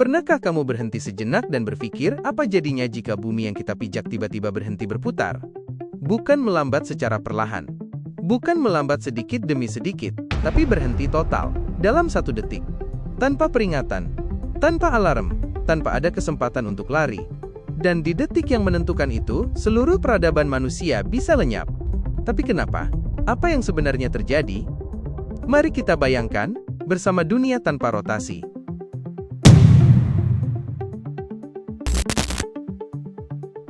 Pernahkah kamu berhenti sejenak dan berpikir apa jadinya jika bumi yang kita pijak tiba-tiba berhenti berputar? Bukan melambat secara perlahan. Bukan melambat sedikit demi sedikit, tapi berhenti total, dalam 1 detik. Tanpa peringatan, tanpa alarm, tanpa ada kesempatan untuk lari. Dan di detik yang menentukan itu, seluruh peradaban manusia bisa lenyap. Tapi kenapa? Apa yang sebenarnya terjadi? Mari kita bayangkan, bersama dunia tanpa rotasi.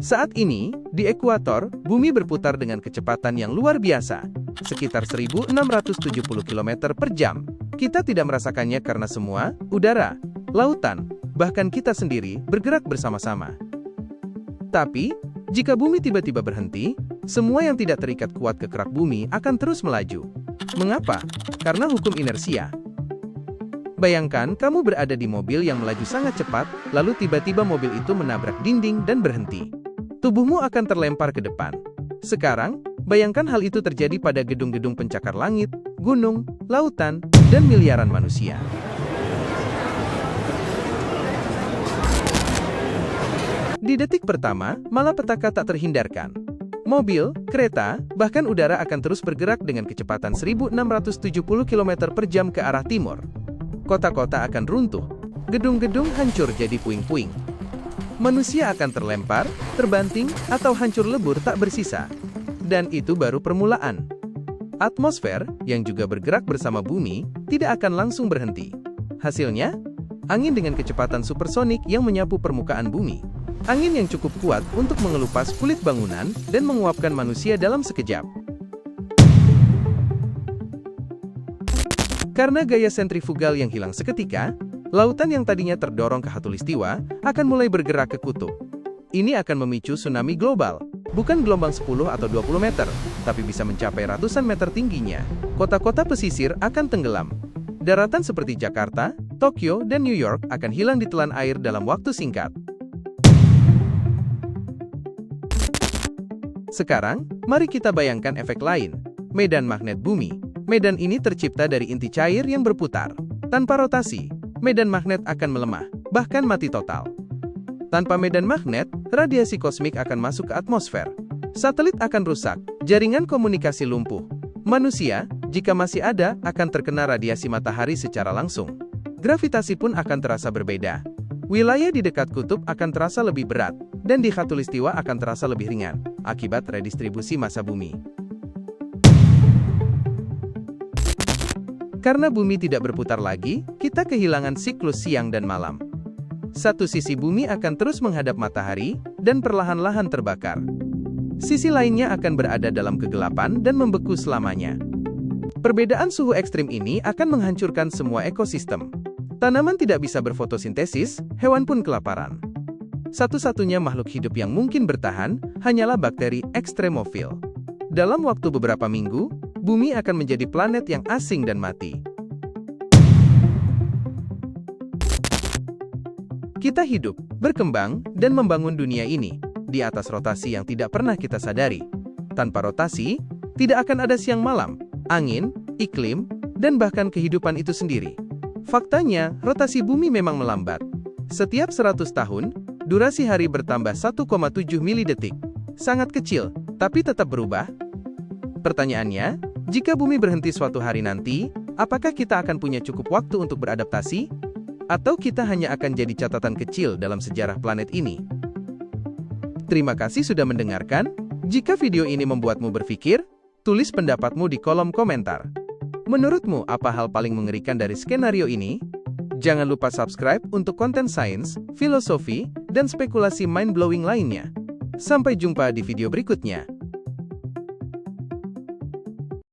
Saat ini, di ekuator, bumi berputar dengan kecepatan yang luar biasa, sekitar 1670 km per jam. Kita tidak merasakannya karena semua, udara, lautan, bahkan kita sendiri, bergerak bersama-sama. Tapi, jika bumi tiba-tiba berhenti, semua yang tidak terikat kuat ke kerak bumi akan terus melaju. Mengapa? Karena hukum inersia. Bayangkan kamu berada di mobil yang melaju sangat cepat, lalu tiba-tiba mobil itu menabrak dinding dan berhenti. Tubuhmu akan terlempar ke depan. Sekarang, bayangkan hal itu terjadi pada gedung-gedung pencakar langit, gunung, lautan, dan miliaran manusia. Di detik pertama, malapetaka tak terhindarkan. Mobil, kereta, bahkan udara akan terus bergerak dengan kecepatan 1670 km per jam ke arah timur. Kota-kota akan runtuh, gedung-gedung hancur jadi puing-puing. Manusia akan terlempar, terbanting, atau hancur lebur tak bersisa. Dan itu baru permulaan. Atmosfer, yang juga bergerak bersama bumi, tidak akan langsung berhenti. Hasilnya, angin dengan kecepatan supersonik yang menyapu permukaan bumi. Angin yang cukup kuat untuk mengelupas kulit bangunan dan menguapkan manusia dalam sekejap. Karena gaya sentrifugal yang hilang seketika, lautan yang tadinya terdorong ke khatulistiwa akan mulai bergerak ke kutub. Ini akan memicu tsunami global, bukan gelombang 10 atau 20 meter, tapi bisa mencapai ratusan meter tingginya. Kota-kota pesisir akan tenggelam. Daratan seperti Jakarta, Tokyo, dan New York akan hilang ditelan air dalam waktu singkat. Sekarang, mari kita bayangkan efek lain. Medan magnet bumi. Medan ini tercipta dari inti cair yang berputar. Tanpa rotasi, medan magnet akan melemah, bahkan mati total. Tanpa medan magnet, radiasi kosmik akan masuk ke atmosfer. Satelit akan rusak, jaringan komunikasi lumpuh. Manusia, jika masih ada, akan terkena radiasi matahari secara langsung. Gravitasi pun akan terasa berbeda. Wilayah di dekat kutub akan terasa lebih berat, dan di khatulistiwa akan terasa lebih ringan, akibat redistribusi massa bumi. Karena bumi tidak berputar lagi, kita kehilangan siklus siang dan malam. Satu sisi bumi akan terus menghadap matahari, dan perlahan-lahan terbakar. Sisi lainnya akan berada dalam kegelapan dan membeku selamanya. Perbedaan suhu ekstrim ini akan menghancurkan semua ekosistem. Tanaman tidak bisa berfotosintesis, hewan pun kelaparan. Satu-satunya makhluk hidup yang mungkin bertahan, hanyalah bakteri ekstremofil. Dalam waktu beberapa minggu, bumi akan menjadi planet yang asing dan mati. Kita hidup, berkembang, dan membangun dunia ini di atas rotasi yang tidak pernah kita sadari. Tanpa rotasi, tidak akan ada siang malam, angin, iklim, dan bahkan kehidupan itu sendiri. Faktanya, rotasi bumi memang melambat. Setiap 100 tahun, durasi hari bertambah 1,7 milidetik. Sangat kecil, tapi tetap berubah. Pertanyaannya, jika bumi berhenti suatu hari nanti, apakah kita akan punya cukup waktu untuk beradaptasi? Atau kita hanya akan jadi catatan kecil dalam sejarah planet ini? Terima kasih sudah mendengarkan. Jika video ini membuatmu berpikir, tulis pendapatmu di kolom komentar. Menurutmu, apa hal paling mengerikan dari skenario ini? Jangan lupa subscribe untuk konten sains, filosofi, dan spekulasi mind-blowing lainnya. Sampai jumpa di video berikutnya.